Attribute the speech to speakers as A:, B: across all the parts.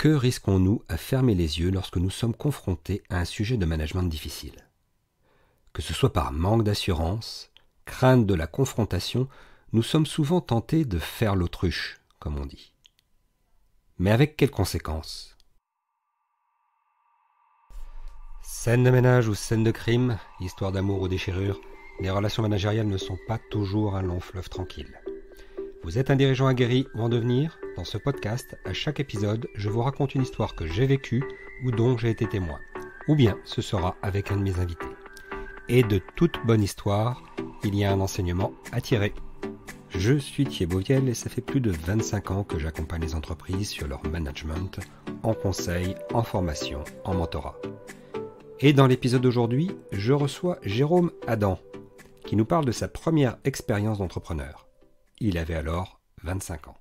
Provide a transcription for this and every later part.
A: Que risquons-nous à fermer les yeux lorsque nous sommes confrontés à un sujet de management difficile? Que ce soit par manque d'assurance, crainte de la confrontation, nous sommes souvent tentés de faire l'autruche, comme on dit. Mais avec quelles conséquences? Scène de ménage ou scène de crime, histoire d'amour ou déchirure, les relations managériales ne sont pas toujours un long fleuve tranquille. Vous êtes un dirigeant aguerri ou en devenir? Dans ce podcast, à chaque épisode, je vous raconte une histoire que j'ai vécue ou dont j'ai été témoin. Ou bien ce sera avec un de mes invités. Et de toute bonne histoire, il y a un enseignement à tirer. Je suis Thierry Beauviel et ça fait plus de 25 ans que j'accompagne les entreprises sur leur management, en conseil, en formation, en mentorat. Et dans l'épisode d'aujourd'hui, je reçois Jérôme Adam, qui nous parle de sa première expérience d'entrepreneur. Il avait alors 25 ans.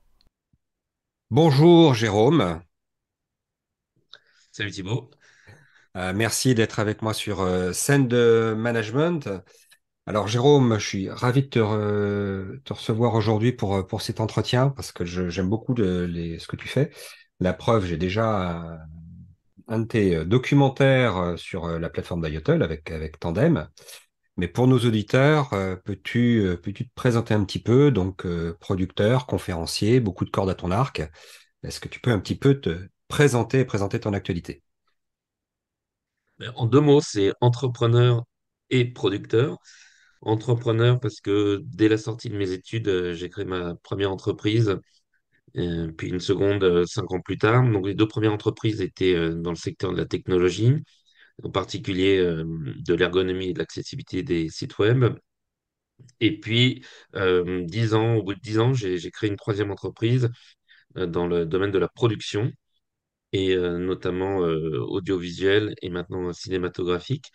A: Bonjour Jérôme.
B: Salut Thibaut.
A: Merci d'être avec moi sur Scène de Management. Alors Jérôme, je suis ravi de te recevoir aujourd'hui pour cet entretien parce que j'aime beaucoup ce que tu fais. La preuve, j'ai déjà un de tes documentaires sur la plateforme d'IOTL avec Tandem. Mais pour nos auditeurs, peux-tu te présenter un petit peu? Donc, producteur, conférencier, beaucoup de cordes à ton arc. Est-ce que tu peux un petit peu te présenter et présenter ton actualité?
B: En deux mots, c'est entrepreneur et producteur. Entrepreneur parce que dès la sortie de mes études, j'ai créé ma première entreprise, puis une seconde 5 ans plus tard. Donc les deux premières entreprises étaient dans le secteur de la technologie, en particulier de l'ergonomie et de l'accessibilité des sites web. Et puis, 10 ans, au bout de 10 ans, j'ai créé une troisième entreprise dans le domaine de la production et notamment audiovisuel et maintenant cinématographique.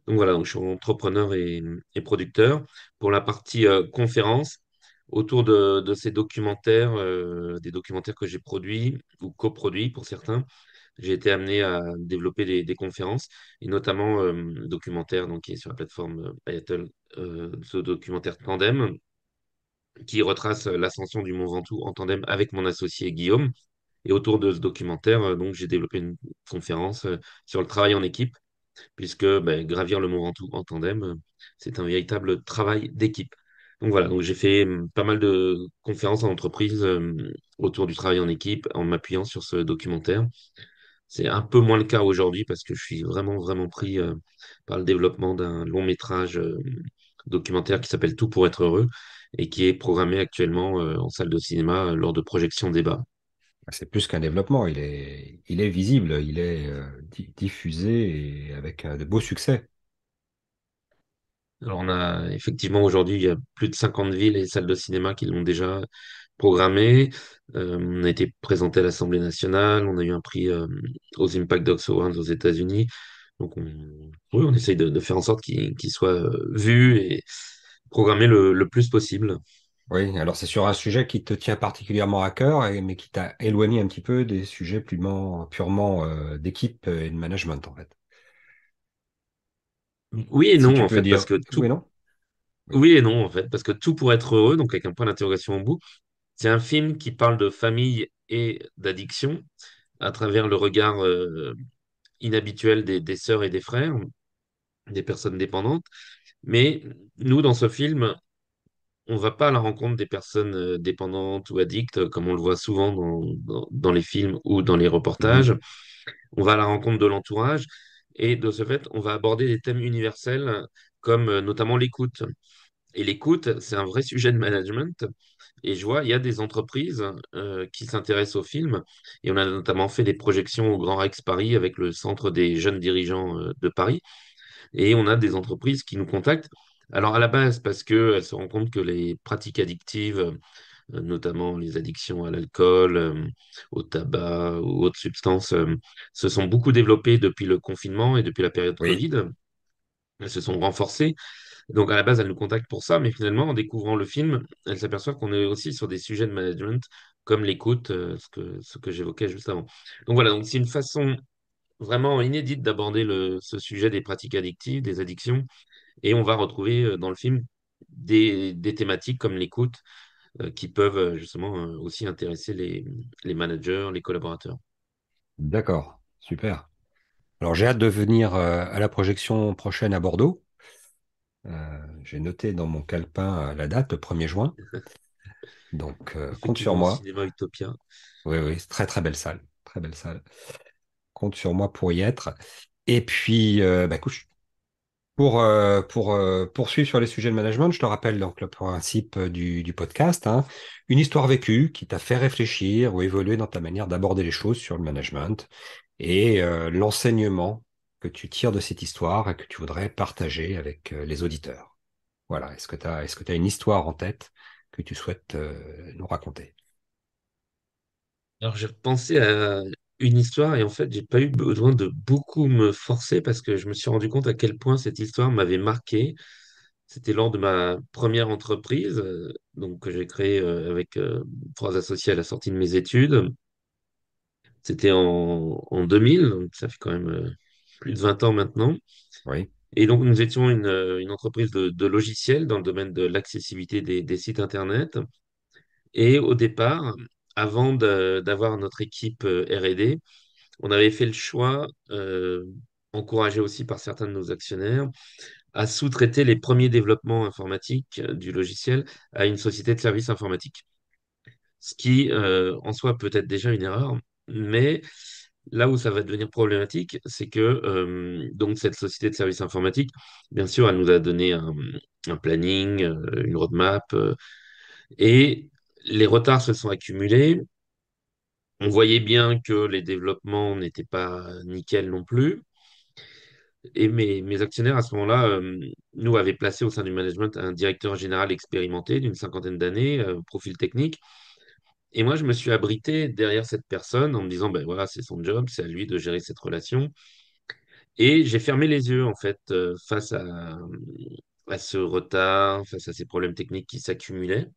B: Donc voilà, donc je suis entrepreneur et producteur. Pour la partie conférence, autour de ces documentaires, des documentaires que j'ai produits ou coproduits pour certains, j'ai été amené à développer des conférences et notamment documentaire donc, qui est sur la plateforme Ayatel, ce documentaire Tandem qui retrace l'ascension du Mont Ventoux en tandem avec mon associé Guillaume. Et autour de ce documentaire, donc j'ai développé une conférence sur le travail en équipe puisque ben, gravir le Mont Ventoux en tandem, c'est un véritable travail d'équipe. Donc voilà, donc j'ai fait pas mal de conférences en entreprise autour du travail en équipe en m'appuyant sur ce documentaire. C'est un peu moins le cas aujourd'hui parce que je suis vraiment, vraiment pris par le développement d'un long métrage documentaire qui s'appelle Tout pour être heureux et qui est programmé actuellement en salle de cinéma lors de projections débat.
A: C'est plus qu'un développement, il est visible, il est diffusé et avec de beaux succès.
B: Alors, on a effectivement aujourd'hui, il y a plus de 50 villes et salles de cinéma qui l'ont déjà programmé. On a été présenté à l'Assemblée nationale, on a eu un prix aux Impact Dogs Awards aux États-Unis. Donc, oui, on essaye de faire en sorte qu'il soit vu et programmé le plus possible.
A: Oui, alors c'est sur un sujet qui te tient particulièrement à cœur, mais qui t'a éloigné un petit peu des sujets purement d'équipe et de management, en fait.
B: Oui et
A: Si
B: non,
A: tu
B: en
A: peux
B: fait, parce
A: dire
B: que
A: oui et
B: tout,
A: non? Oui.
B: oui et non, en fait, parce que tout pour être heureux, donc avec un point d'interrogation au bout, c'est un film qui parle de famille et d'addiction à travers le regard inhabituel des sœurs et des frères, des personnes dépendantes. Mais nous, dans ce film, on va pas à la rencontre des personnes dépendantes ou addictes, comme on le voit souvent dans les films ou dans les reportages.
A: Mhm.
B: On va à la rencontre de l'entourage et de ce fait, on va aborder des thèmes universels comme notamment l'écoute. Et l'écoute, c'est un vrai sujet de management. Et je vois, il y a des entreprises qui s'intéressent au film. Et on a notamment fait des projections au Grand Rex Paris avec le Centre des jeunes dirigeants de Paris. Et on a des entreprises qui nous contactent. Alors à la base, parce qu'elles se rendent compte que les pratiques addictives, notamment les addictions à l'alcool, au tabac ou autres substances, se sont beaucoup développées depuis le confinement et depuis la période
A: Oui.
B: Covid. Elles se sont renforcées. Donc à la base, elles nous contactent pour ça, mais finalement, en découvrant le film, elles s'aperçoivent qu'on est aussi sur des sujets de management, comme l'écoute, ce que j'évoquais juste avant. Donc voilà, donc c'est une façon vraiment inédite d'aborder ce sujet des pratiques addictives, des addictions, et on va retrouver dans le film des thématiques comme l'écoute qui peuvent justement aussi intéresser les managers, les collaborateurs.
A: D'accord, super. Alors j'ai hâte de venir à la projection prochaine à Bordeaux. J'ai noté dans mon calepin la date, le 1er juin. Donc compte sur
B: Effectivement, au
A: moi.
B: cinéma Utopia.
A: Oui, oui, c'est très très belle salle. Très belle salle. Compte sur moi pour y être. Et puis, bah, écoute, pour poursuivre sur les sujets de management, je te rappelle donc le principe du podcast, hein. Une histoire vécue qui t'a fait réfléchir ou évoluer dans ta manière d'aborder les choses sur le management et l'enseignement que tu tires de cette histoire et que tu voudrais partager avec les auditeurs. Voilà. Est-ce que tu une histoire en tête que tu souhaites nous raconter?
B: Alors, j'ai repensé à une histoire et en fait, j'ai pas eu besoin de beaucoup me forcer parce que je me suis rendu compte à quel point cette histoire m'avait marqué. C'était lors de ma première entreprise, donc que j'ai créée avec trois associés à la sortie de mes études. C'était en 2000, donc ça fait quand même plus de 20 ans maintenant.
A: Oui,
B: Et donc, nous étions une entreprise de logiciels dans le domaine de l'accessibilité des sites Internet. Et au départ, avant d'avoir notre équipe R&D, on avait fait le choix, encouragé aussi par certains de nos actionnaires, à sous-traiter les premiers développements informatiques du logiciel à une société de services informatiques. Ce qui, en soi, peut être déjà une erreur, mais là où ça va devenir problématique, c'est que donc cette société de services informatiques, bien sûr, elle nous a donné un planning, une roadmap, et les retards se sont accumulés. On voyait bien que les développements n'étaient pas nickel non plus. Et mes actionnaires, à ce moment-là, nous avaient placé au sein du management un directeur général expérimenté d'une cinquantaine d'années, profil technique. Et moi, je me suis abrité derrière cette personne en me disant, ben voilà, c'est son job, c'est à lui de gérer cette relation. Et j'ai fermé les yeux, en fait, face à ce retard, face à ces problèmes techniques qui s'accumulaient.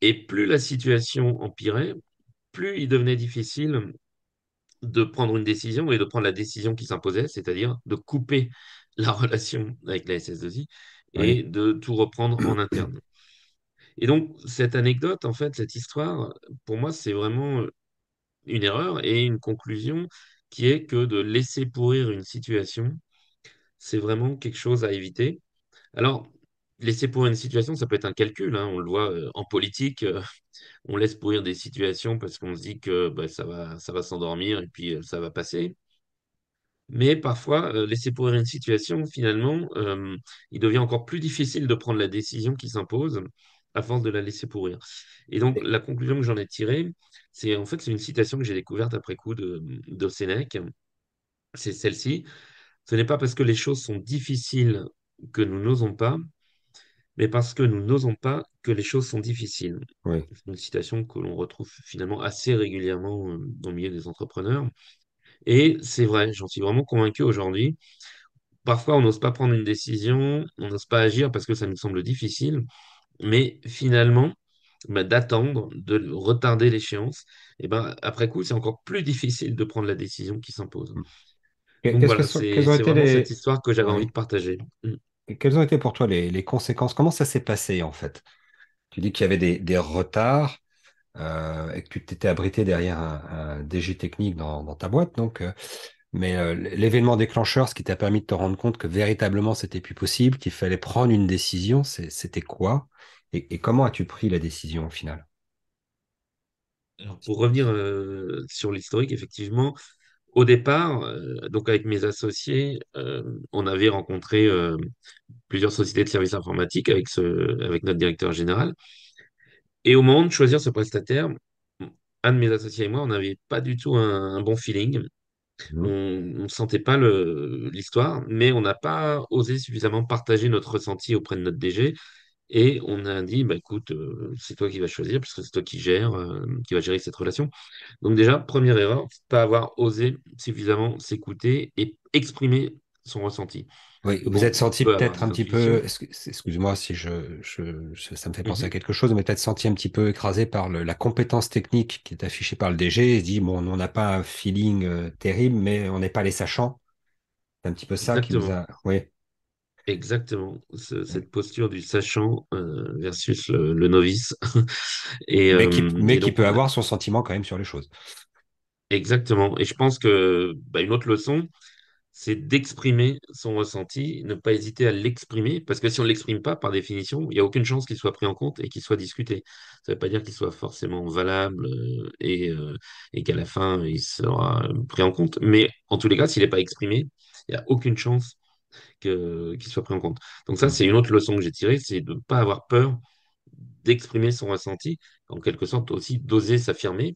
B: Et plus la situation empirait, plus il devenait difficile de prendre une décision et de prendre la décision qui s'imposait, c'est-à-dire de couper la relation avec la SS2I et
A: oui,
B: de tout reprendre en interne. Et donc, cette anecdote, en fait, cette histoire, pour moi, c'est vraiment une erreur et une conclusion qui est que de laisser pourrir une situation, c'est vraiment quelque chose à éviter. Alors, laisser pourrir une situation, ça peut être un calcul, hein, on le voit en politique, on laisse pourrir des situations parce qu'on se dit que bah, ça va s'endormir et puis ça va passer. Mais parfois, laisser pourrir une situation, finalement, il devient encore plus difficile de prendre la décision qui s'impose à force de la laisser pourrir. Et donc,
A: et-
B: la conclusion que j'en ai tirée, c'est en fait, c'est une citation que j'ai découverte après coup de Sénèque. C'est celle-ci. Ce n'est pas parce que les choses sont difficiles que nous n'osons pas, mais parce que nous n'osons pas que les choses sont difficiles.
A: oui,
B: C'est une citation que l'on retrouve finalement assez régulièrement dans le milieu des entrepreneurs. Et c'est vrai, j'en suis vraiment convaincu aujourd'hui. Parfois, on n'ose pas prendre une décision, on n'ose pas agir parce que ça nous semble difficile, mais finalement, bah, d'attendre, de retarder l'échéance, et ben, après coup, c'est encore plus difficile de prendre la décision qui s'impose. Donc
A: Qu'est-ce que
B: voilà,
A: quelles ont
B: c'est
A: été
B: vraiment cette
A: les,
B: histoire que j'avais envie
A: oui.
B: de partager. Mm.
A: Et quelles ont été pour toi les conséquences? Comment ça s'est passé en fait? Tu dis qu'il y avait des retards et que tu t'étais abrité derrière un DG technique dans ta boîte, donc, mais l'événement déclencheur, ce qui t'a permis de te rendre compte que véritablement c'était plus possible, qu'il fallait prendre une décision, c'était quoi? Et comment as-tu pris la décision au final?
B: Alors, pour revenir sur l'historique, effectivement, au départ, donc avec mes associés, on avait rencontré plusieurs sociétés de services informatiques avec notre directeur général. Et au moment de choisir ce prestataire, un de mes associés et moi, on n'avait pas du tout un bon feeling. On
A: Mhm.
B: ne sentait pas l'histoire, mais on n'a pas osé suffisamment partager notre ressenti auprès de notre DG. Et on a dit, bah, écoute, c'est toi qui vas choisir, puisque c'est toi qui va gérer cette relation. Donc déjà, première erreur, pas avoir osé suffisamment s'écouter et exprimer son ressenti.
A: Oui, vous
B: Bon,
A: êtes
B: on
A: senti
B: peut avoir
A: peut-être un
B: des
A: petit peu,
B: intuitions.
A: excuse-moi si ça me fait penser à
B: Mhm.
A: quelque chose, mais peut-être senti un petit peu écrasé par la compétence technique qui est affichée par le DG. Il se dit, bon, nous, on n'a pas un feeling terrible, mais on n'est pas les sachants. C'est un petit peu ça qui vous
B: Exactement.
A: a, oui,
B: Exactement, cette posture du sachant versus le novice.
A: mais
B: Et
A: qui
B: donc,
A: peut avoir son sentiment quand même sur les choses.
B: exactement. Et je pense que bah, une autre leçon, c'est d'exprimer son ressenti, ne pas hésiter à l'exprimer, parce que si on ne l'exprime pas, par définition, il n'y a aucune chance qu'il soit pris en compte et qu'il soit discuté. Ça ne veut pas dire qu'il soit forcément valable et qu'à la fin, il sera pris en compte. Mais en tous les cas, s'il n'est pas exprimé, il n'y a aucune chance qu'il soit pris en compte. Donc ça,
A: Mm.
B: c'est une autre leçon que j'ai tirée, c'est de ne pas avoir peur d'exprimer son ressenti, en quelque sorte aussi d'oser s'affirmer,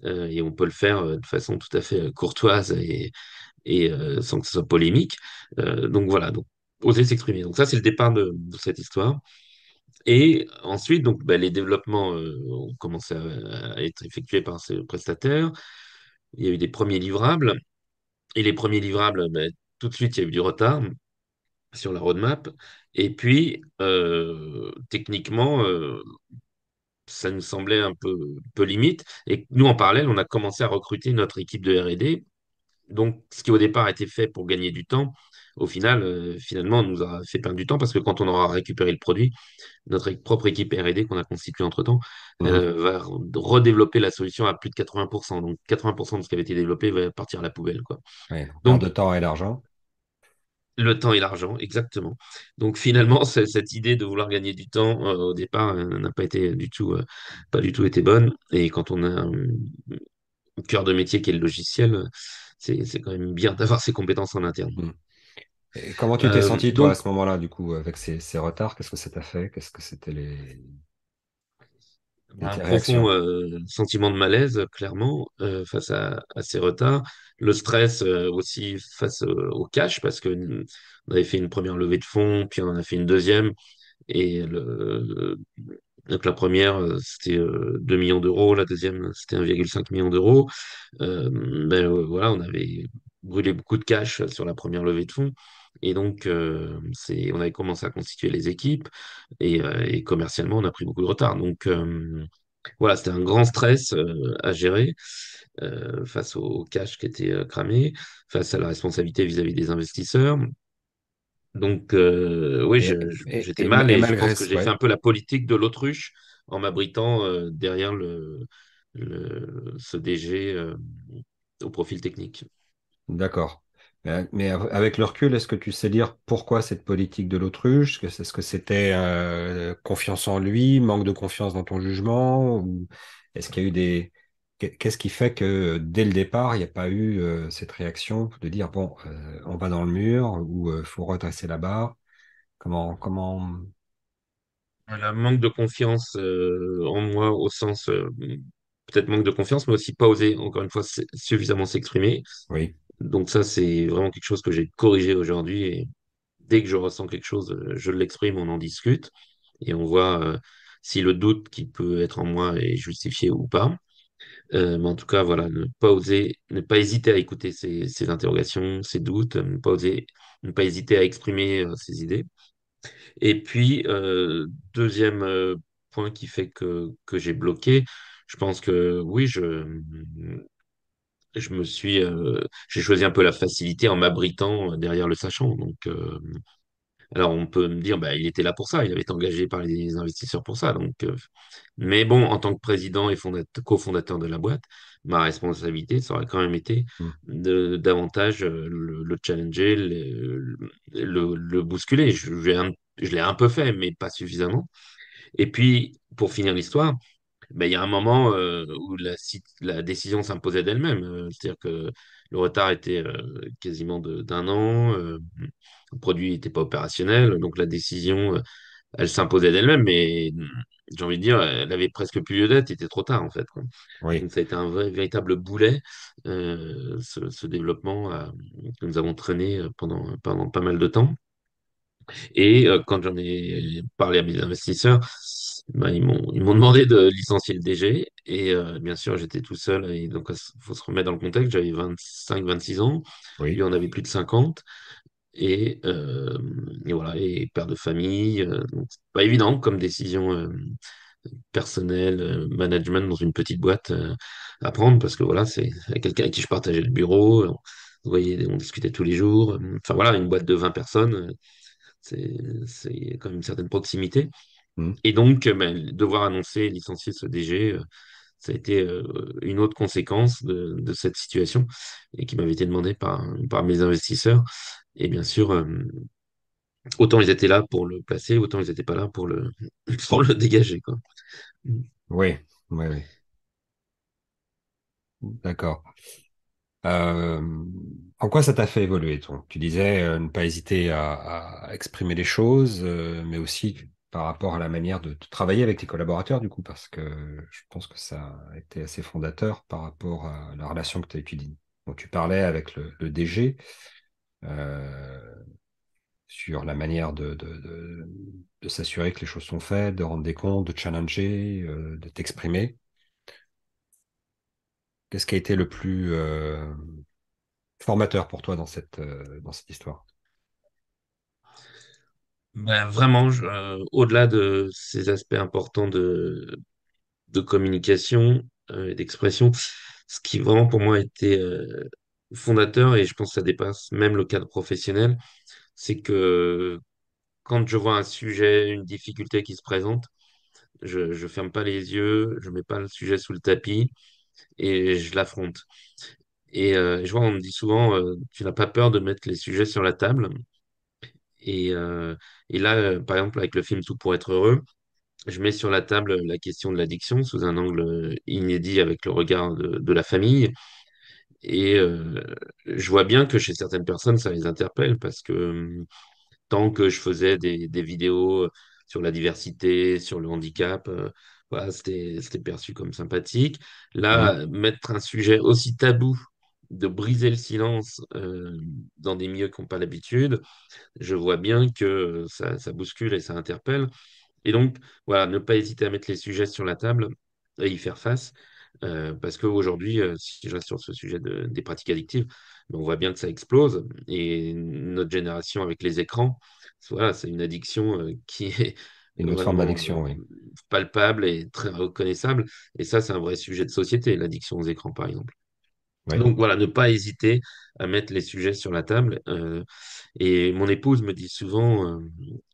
B: et on peut le faire de façon tout à fait courtoise et sans que ce soit polémique. Donc voilà, donc oser s'exprimer. Donc ça, c'est le départ de cette histoire. Et ensuite, donc, bah, les développements ont commencé à être effectués par ces prestataires. Il y a eu des premiers livrables. Et les premiers livrables, bah, tout de suite, il y a eu du retard sur la roadmap. Et puis, techniquement, ça nous semblait un peu limite. Et nous, en parallèle, on a commencé à recruter notre équipe de R&D. Donc, ce qui au départ était fait pour gagner du temps, au final, finalement, nous a fait perdre du temps parce que quand on aura récupéré le produit, notre propre équipe R&D qu'on a constituée entre-temps
A: Mhm.
B: va redévelopper la solution à plus de 80%. Donc, 80% de ce qui avait été développé va partir à la poubelle, quoi.
A: Ouais, on perd de
B: Donc,
A: temps et d'argent.
B: le temps et l'argent, exactement. Donc, finalement, cette idée de vouloir gagner du temps, au départ, n'a pas été du tout, pas du tout été bonne. Et quand on a un cœur de métier qui est le logiciel, c'est quand même bien d'avoir ces compétences en interne.
A: Mm. Et comment tu t'es senti, toi, à
B: Donc,
A: ce moment-là, du coup, avec ces retards? Qu'est-ce que ça t'a fait? Qu'est-ce que c'était
B: un
A: tes
B: profond
A: réactions?
B: sentiment de malaise, clairement, face à ces retards. Le stress aussi face au cash, parce que on avait fait une première levée de fonds, puis on en a fait une deuxième. Et donc la première, c'était 2 millions d'euros, la deuxième, c'était 1,5 million d'euros. Voilà, on avait brûlé beaucoup de cash sur la première levée de fonds. Et donc, on avait commencé à constituer les équipes et commercialement, on a pris beaucoup de retard. Donc, voilà, c'était un grand stress à gérer face au cash qui était cramé, face à la responsabilité vis-à- -vis des investisseurs. Donc, oui, j'étais mal
A: Et
B: et je pense
A: malgré
B: que
A: ça,
B: j'ai fait
A: ouais.
B: un peu la politique de l'autruche en m'abritant derrière ce DG au profil technique.
A: D'accord. Mais avec le recul, est-ce que tu sais dire pourquoi cette politique de l'autruche? Est-ce que c'était confiance en lui, manque de confiance dans ton jugement? Ou est-ce qu'il y a eu Qu'est-ce qui fait que dès le départ, il n'y a pas eu cette réaction de dire, bon, on va dans le mur ou faut redresser la barre? Comment...
B: Un manque de confiance en moi au sens, peut-être manque de confiance, mais aussi pas oser, encore une fois, suffisamment s'exprimer.
A: Oui.
B: Donc ça, c'est vraiment quelque chose que j'ai corrigé aujourd'hui. Et dès que je ressens quelque chose, je l'exprime, on en discute et on voit si le doute qui peut être en moi est justifié ou pas. Mais en tout cas, voilà, ne pas oser, ne pas hésiter à écouter ses interrogations, ses doutes, ne pas hésiter à exprimer ses idées. Et puis, deuxième point qui fait que j'ai bloqué, je pense que oui, je me suis, j'ai choisi un peu la facilité en m'abritant derrière le sachant. Donc, alors on peut me dire, bah, il était là pour ça, il avait été engagé par les investisseurs pour ça. Donc, mais bon, en tant que président et cofondateur de la boîte, ma responsabilité, ça aurait quand même été
A: Hmm.
B: de davantage le challenger, le bousculer. Je l'ai un peu fait, mais pas suffisamment. Et puis, pour finir l'histoire, ben, il y a un moment où la décision s'imposait d'elle-même. C'est-à-dire que le retard était quasiment d'un an, le produit n'était pas opérationnel, donc la décision, elle s'imposait d'elle-même, mais j'ai envie de dire, elle avait presque plus lieu d'être, il était trop tard en fait, quoi.
A: Oui.
B: Donc ça a été un véritable boulet, ce développement que nous avons traîné pendant pas mal de temps. Et quand j'en ai parlé à mes investisseurs, ben, ils m'ont demandé de licencier le DG. Et bien sûr, j'étais tout seul. Et donc, il faut se remettre dans le contexte. J'avais 25, 26 ans. Lui
A: Oui.
B: en avait plus de 50. Et voilà, et père de famille. Donc, c'est pas évident comme décision personnelle, management dans une petite boîte à prendre. Parce que voilà, c'est quelqu'un avec qui je partageais le bureau. Vous voyez, on discutait tous les jours. Enfin voilà, une boîte de 20 personnes. C'est quand même une certaine proximité.
A: Hmm.
B: Et donc, ben, devoir annoncer, licencier ce DG, ça a été une autre conséquence de cette situation et qui m'avait été demandée par mes investisseurs. Et bien sûr, autant ils étaient là pour le placer, autant ils n'étaient pas là pour pour le dégager, quoi.
A: Oui, oui, oui. D'accord. Euh, En quoi ça t'a fait évoluer, toi? Tu disais ne pas hésiter à exprimer les choses, mais aussi par rapport à la manière de travailler avec tes collaborateurs, du coup, parce que je pense que ça a été assez fondateur par rapport à la relation que tu as étudiée. Donc, tu parlais avec le DG euh, sur la manière de s'assurer que les choses sont faites, de rendre des comptes, de challenger, de t'exprimer. Qu'est-ce qui a été le plus formateur pour toi dans cette histoire?
B: Ben, vraiment, au-delà de ces aspects importants de communication et d'expression, ce qui vraiment pour moi a été fondateur, et je pense que ça dépasse même le cadre professionnel, c'est que quand je vois un sujet, une difficulté qui se présente, je ferme pas les yeux, je mets pas le sujet sous le tapis et je l'affronte. Et je vois, on me dit souvent, tu n'as pas peur de mettre les sujets sur la table. Et, euh, et là, par exemple, avec le film Tout pour être heureux, je mets sur la table la question de l'addiction sous un angle inédit avec le regard de la famille. Et je vois bien que chez certaines personnes, ça les interpelle parce que tant que je faisais des vidéos sur la diversité, sur le handicap, voilà, c'était perçu comme sympathique.
A: Mhm.
B: Là, mettre un sujet aussi tabou, de briser le silence dans des milieux qui n'ont pas l'habitude, je vois bien que ça bouscule et ça interpelle. Et donc, voilà, ne pas hésiter à mettre les sujets sur la table et y faire face. Parce qu'aujourd'hui, si je reste sur ce sujet des pratiques addictives, ben, on voit bien que ça explose. Et notre génération avec les écrans, voilà, c'est une addiction qui est
A: Une autre forme
B: vraiment
A: d'addiction, oui.
B: palpable et très reconnaissable. Et ça, c'est un vrai sujet de société, l'addiction aux écrans, par exemple.
A: Oui.
B: Donc voilà, ne pas hésiter à mettre les sujets sur la table. Et mon épouse me dit souvent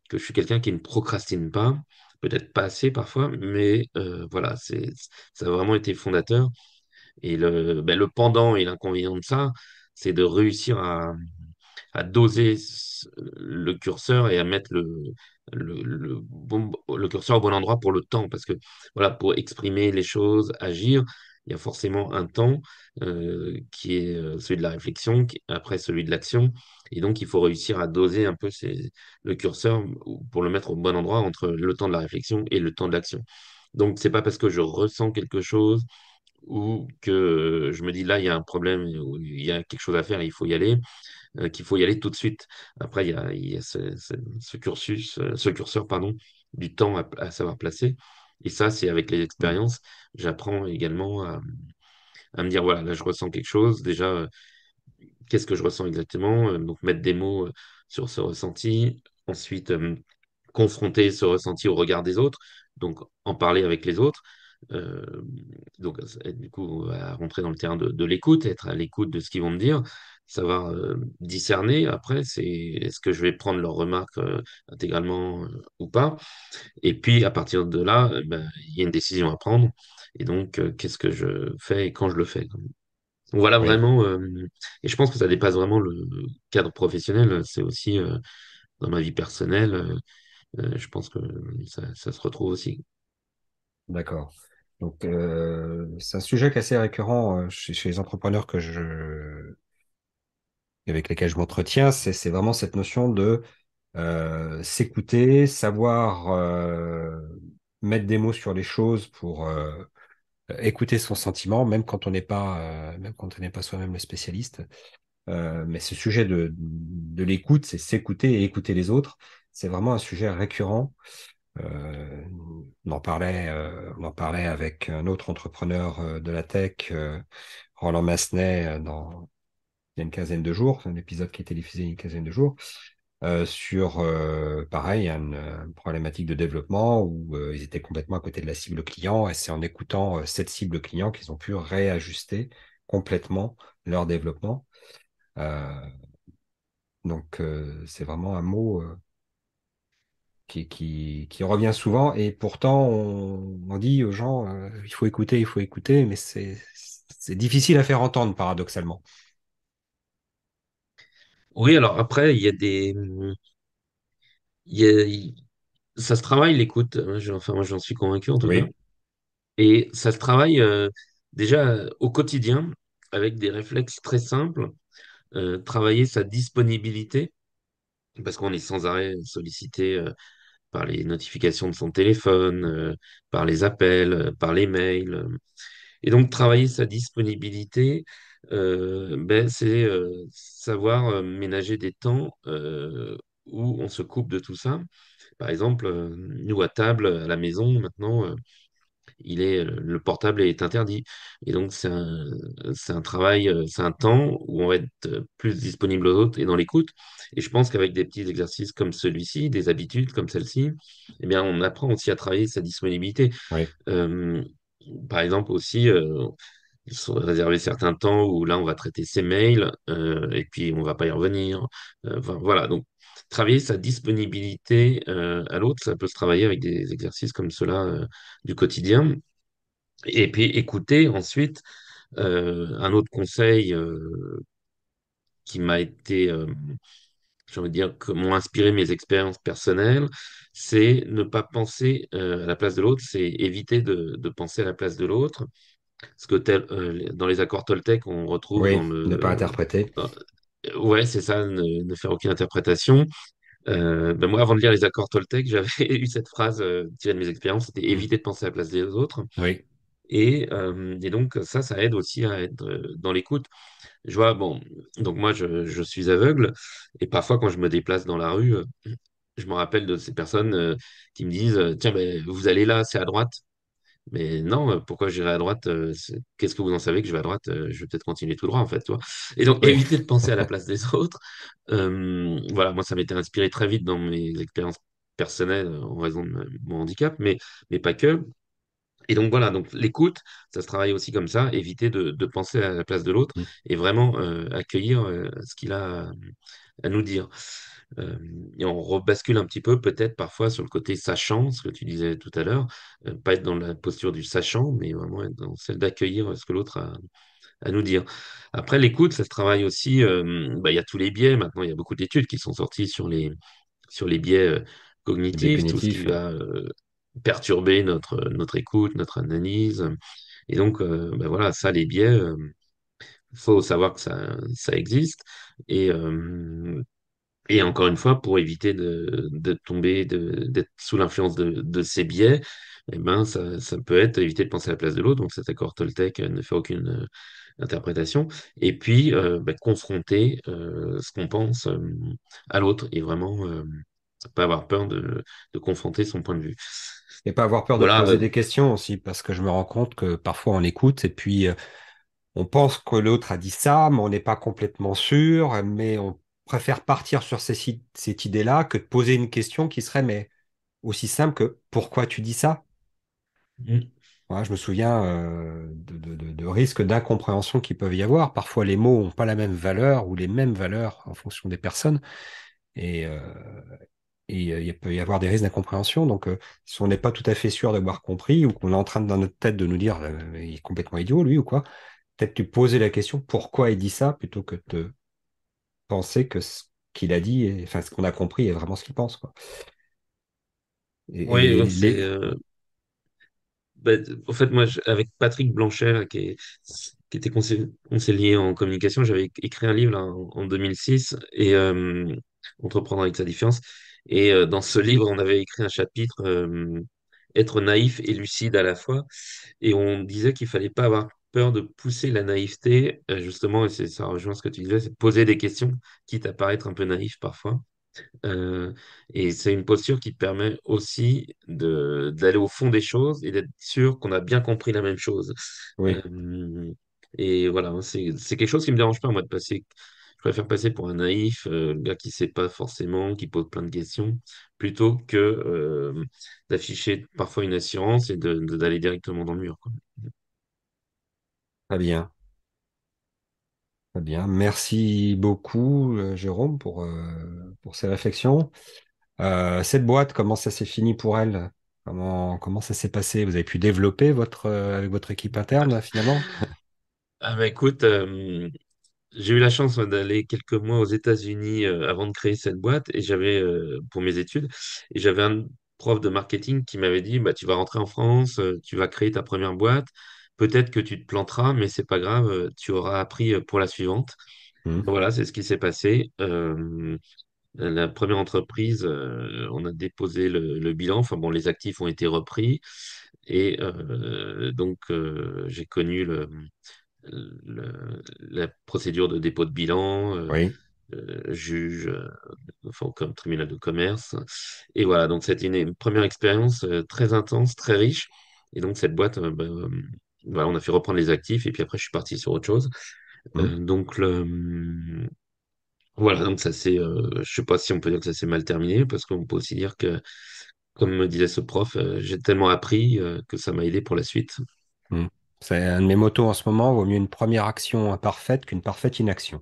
B: que je suis quelqu'un qui ne procrastine pas, peut-être pas assez parfois, mais voilà, ça a vraiment été fondateur. Et le pendant et l'inconvénient de ça, c'est de réussir à doser le curseur et à mettre le curseur au bon endroit pour le temps. Parce que voilà, pour exprimer les choses, agir, il y a forcément un temps qui est celui de la réflexion, après celui de l'action. Et donc, il faut réussir à doser un peu le curseur pour le mettre au bon endroit entre le temps de la réflexion et le temps de l'action. Donc, c'est pas parce que je ressens quelque chose ou que je me dis là, il y a un problème, ou il y a quelque chose à faire, il faut y aller, qu'il faut y aller tout de suite. Après, il y a ce curseur, pardon, du temps à savoir placer. Et ça, c'est avec les
A: Mm.
B: expériences, j'apprends également à me dire, voilà, là, je ressens quelque chose. Déjà, qu'est-ce que je ressens exactement? Donc, mettre des mots sur ce ressenti. Ensuite, confronter ce ressenti au regard des autres, donc en parler avec les autres. Euh, donc, du coup, on va rentrer dans le terrain de l'écoute, être à l'écoute de ce qu'ils vont me dire, savoir discerner après, c'est est-ce que je vais prendre leurs remarques intégralement ou pas. Et puis, à partir de là, ben, il y a une décision à prendre. Et donc, qu'est-ce que je fais et quand je le fais, quoi. Donc, voilà
A: Oui,
B: vraiment, et je pense que ça dépasse vraiment le cadre professionnel, c'est aussi dans ma vie personnelle. Je pense que ça se retrouve aussi.
A: d'accord. Donc, c'est un sujet qui est assez récurrent chez les entrepreneurs avec lesquels je m'entretiens. C'est vraiment cette notion de s'écouter, savoir mettre des mots sur les choses pour écouter son sentiment, même quand on n'est pas soi-même le spécialiste. Mais ce sujet de l'écoute, c'est s'écouter et écouter les autres. C'est vraiment un sujet récurrent. On en parlait avec un autre entrepreneur de la tech, Roland Massenet, il y a une quinzaine de jours, un épisode qui a été diffusé il y a une quinzaine de jours, sur, pareil, une problématique de développement où ils étaient complètement à côté de la cible client et c'est en écoutant cette cible client qu'ils ont pu réajuster complètement leur développement. Euh, donc, c'est vraiment un mot. qui revient souvent. Et pourtant, on dit aux gens, il faut écouter, mais c'est difficile à faire entendre, paradoxalement.
B: Oui, alors après, il y a- il- ça se travaille l'écoute. Enfin, moi, j'en suis convaincu en tout cas.
A: Oui,
B: Et ça se travaille déjà au quotidien avec des réflexes très simples. Travailler sa disponibilité, parce qu'on est sans arrêt sollicité par les notifications de son téléphone, par les appels, par les mails. Et donc, travailler sa disponibilité, c'est savoir ménager des temps où on se coupe de tout ça. Par exemple, nous à table, à la maison, maintenant, le portable est interdit. Et donc, c'est un travail, c'est un temps où on va être plus disponible aux autres et dans l'écoute. Et je pense qu'avec des petits exercices comme celui-ci, des habitudes comme celle-ci, eh bien, on apprend aussi à travailler sa disponibilité.
A: oui,
B: Euh, Par exemple aussi, il faut réserver certains temps où là, on va traiter ses mails et puis on va pas y revenir. Enfin, voilà, donc travailler sa disponibilité à l'autre, ça peut se travailler avec des exercices comme cela du quotidien. Et puis écouter ensuite, un autre conseil qui m'a été, j'ai envie de dire, que m'ont inspiré mes expériences personnelles, c'est ne pas penser à la place de l'autre, c'est éviter de penser à la place de l'autre. Parce que dans les accords Toltec, on retrouve
A: oui, ne pas interpréter.
B: dans- ouais, c'est ça, ne faire aucune interprétation. Ben moi, avant de lire les accords Toltec, j'avais eu cette phrase tirée de mes expériences, c'était
A: Mm.
B: éviter de penser à la place des autres.
A: Oui,
B: Et donc, ça aide aussi à être dans l'écoute. Je vois, bon, donc moi, je suis aveugle, et parfois, quand je me déplace dans la rue, je me rappelle de ces personnes qui me disent, tiens, ben, vous allez là, c'est à droite. Mais non, pourquoi j'irai à droite? Qu'est-ce que vous en savez que je vais à droite? Je vais peut-être continuer tout droit, en fait, tu vois. Et donc,
A: oui,
B: éviter de penser à la place des autres. Voilà, moi, ça m'était inspiré très vite dans mes expériences personnelles en raison de mon handicap, mais pas que. Et donc, voilà, donc l'écoute, ça se travaille aussi comme ça, éviter de penser à la place de l'autre
A: Mm.
B: et vraiment accueillir ce qu'il a à nous dire. Euh, et on rebascule un petit peu peut-être parfois sur le côté sachant, ce que tu disais tout à l'heure, pas être dans la posture du sachant, mais vraiment être dans celle d'accueillir ce que l'autre a à nous dire. Après, l'écoute, ça se travaille aussi, bah, il y a tous les biais, maintenant il y a beaucoup d'études qui sont sorties sur les biais
A: Le biais
B: cognitifs, tout ce qui
A: cognitif, oui.
B: va perturber notre écoute, notre analyse. Et donc, bah, voilà, ça, les biais, faut savoir que ça existe. Et, euh, et encore une fois, pour éviter de tomber, d'être sous l'influence de ces biais, eh ben, ça peut être éviter de penser à la place de l'autre. Donc cet accord Toltec ne fait aucune interprétation. Et puis, bah, confronter ce qu'on pense à l'autre et vraiment pas avoir peur de confronter son point de vue.
A: Et pas avoir peur de
B: Voilà.
A: poser des questions aussi, parce que je me rends compte que parfois on écoute et puis on pense que l'autre a dit ça, mais on n'est pas complètement sûr, mais on préfère partir sur cette idée-là que de poser une question qui serait mais aussi simple que pourquoi tu dis ça?
B: Mm.
A: Voilà, je me souviens de risques d'incompréhension qui peuvent y avoir. Parfois, les mots n'ont pas la même valeur ou les mêmes valeurs en fonction des personnes. Et, euh, il peut y avoir des risques d'incompréhension. Donc, si on n'est pas tout à fait sûr d'avoir compris ou qu'on est en train dans notre tête de nous dire il est complètement idiot, lui, ou quoi, peut-être tu poser la question pourquoi il dit ça plutôt que de penser que ce qu'il a dit, enfin, ce qu'on a compris est vraiment ce qu'il pense, quoi.
B: Oui,
A: Et
B: c'est
A: les...
B: bah, en fait, moi, avec Patrick Blanchet, là, qui était conseiller en communication, j'avais écrit un livre là, en 2006, et Entreprendre avec sa différence. Et dans ce livre, on avait écrit un chapitre, Être naïf et lucide à la fois. Et on disait qu'il fallait pas avoir peur de pousser la naïveté, justement, et ça rejoint ce que tu disais, c'est de poser des questions, quitte à paraître un peu naïf parfois. Euh, et c'est une posture qui te permet aussi d'aller au fond des choses et d'être sûr qu'on a bien compris la même chose.
A: Oui,
B: Euh, et voilà, hein, c'est quelque chose qui me dérange pas, moi, de passer. Je préfère passer pour un naïf, le gars qui sait pas forcément, qui pose plein de questions, plutôt que d'afficher parfois une assurance et d'aller directement dans le mur, quoi.
A: très bien. Très bien. Merci beaucoup, Jérôme, pour ces réflexions. Cette boîte, comment ça s'est fini pour elle? Comment ça s'est passé? Vous avez pu développer avec votre équipe interne finalement?
B: Ah bah écoute, j'ai eu la chance d'aller quelques mois aux États-Unis avant de créer cette boîte et j'avais pour mes études et j'avais un prof de marketing qui m'avait dit bah tu vas rentrer en France, tu vas créer ta première boîte, peut-être que tu te planteras mais c'est pas grave, tu auras appris pour la suivante.
A: Hmm.
B: Voilà, c'est ce qui s'est passé. La première entreprise, on a déposé le bilan. Enfin bon, les actifs ont été repris et donc j'ai connu la procédure de dépôt de bilan,
A: Oui.
B: juge, enfin, comme tribunal de commerce. Et voilà, donc c'était une première expérience très intense, très riche. Et donc cette boîte, voilà, on a fait reprendre les actifs et puis après je suis parti sur autre chose.
A: Hmm.
B: Donc voilà, donc ça c'est, je sais pas si on peut dire que ça s'est mal terminé parce qu'on peut aussi dire que, comme me disait ce prof, j'ai tellement appris que ça m'a aidé pour la suite.
A: Hmm. C'est un de mes motos en ce moment, vaut mieux une première action imparfaite qu'une parfaite inaction.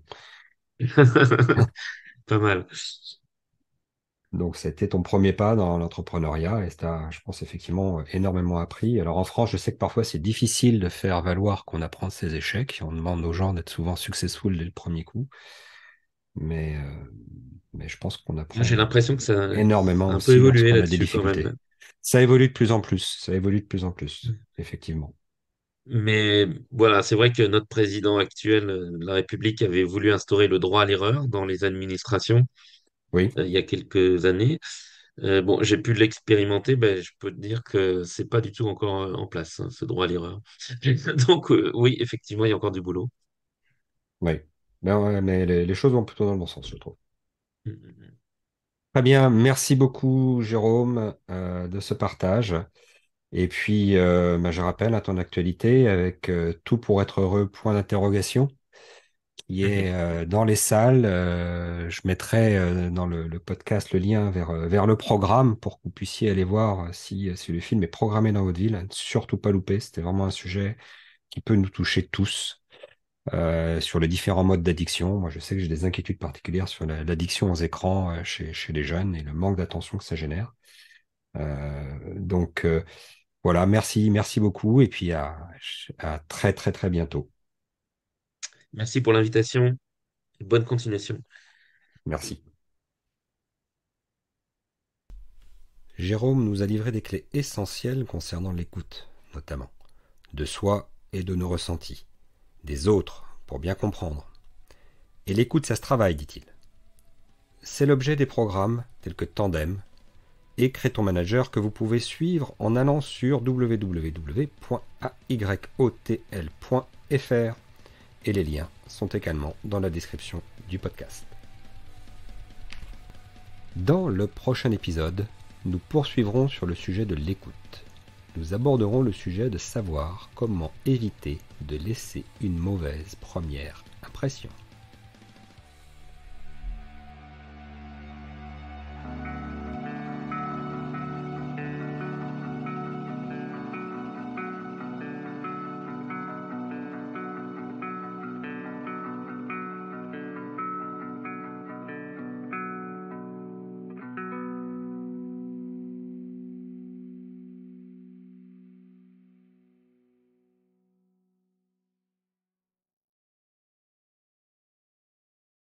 B: Pas mal.
A: Donc, c'était ton premier pas dans l'entrepreneuriat et ça, je pense, effectivement, énormément appris. Alors, en France, je sais que parfois, c'est difficile de faire valoir qu'on apprend de ses échecs. On demande aux gens d'être souvent successful dès le premier coup. Mais, euh, mais je pense qu'on
B: Moi, j'ai
A: apprend
B: l'impression que ça a
A: énormément
B: un peu
A: aussi
B: évolué
A: lorsqu'on a des
B: là-dessus quand même.
A: difficultés. Ça évolue de plus en plus. Ça évolue de plus en plus, effectivement.
B: Mais voilà, c'est vrai que notre président actuel de la République avait voulu instaurer le droit à l'erreur dans les administrations
A: Oui,
B: il y a quelques années. Bon, j'ai pu l'expérimenter, ben, je peux te dire que c'est pas du tout encore en place, hein, ce droit à l'erreur. Donc oui, effectivement, il y a encore du boulot.
A: oui. Ben ouais, mais les choses vont plutôt dans le bon sens, je trouve.
B: Mm.
A: Très bien. Merci beaucoup, Jérôme, de ce partage. Et puis, bah, je rappelle à ton actualité avec tout pour être heureux, point d'interrogation, qui est dans les salles. Je mettrai dans le podcast le lien vers le programme pour que vous puissiez aller voir si le film est programmé dans votre ville. Surtout pas louper, c'était vraiment un sujet qui peut nous toucher tous sur les différents modes d'addiction. Moi, je sais que j'ai des inquiétudes particulières sur l'addiction aux écrans chez les jeunes et le manque d'attention que ça génère. Donc, voilà, merci beaucoup et puis à très très très bientôt.
B: Merci pour l'invitation. Bonne continuation.
A: Merci. Jérôme nous a livré des clés essentielles concernant l'écoute, notamment, de soi et de nos ressentis, des autres, pour bien comprendre. Et l'écoute, ça se travaille, dit-il. C'est l'objet des programmes tels que Tandem et Crée ton manager que vous pouvez suivre en allant sur www.ayotl.fr et les liens sont également dans la description du podcast. Dans le prochain épisode, nous poursuivrons sur le sujet de l'écoute. Nous aborderons le sujet de savoir comment éviter de laisser une mauvaise première impression.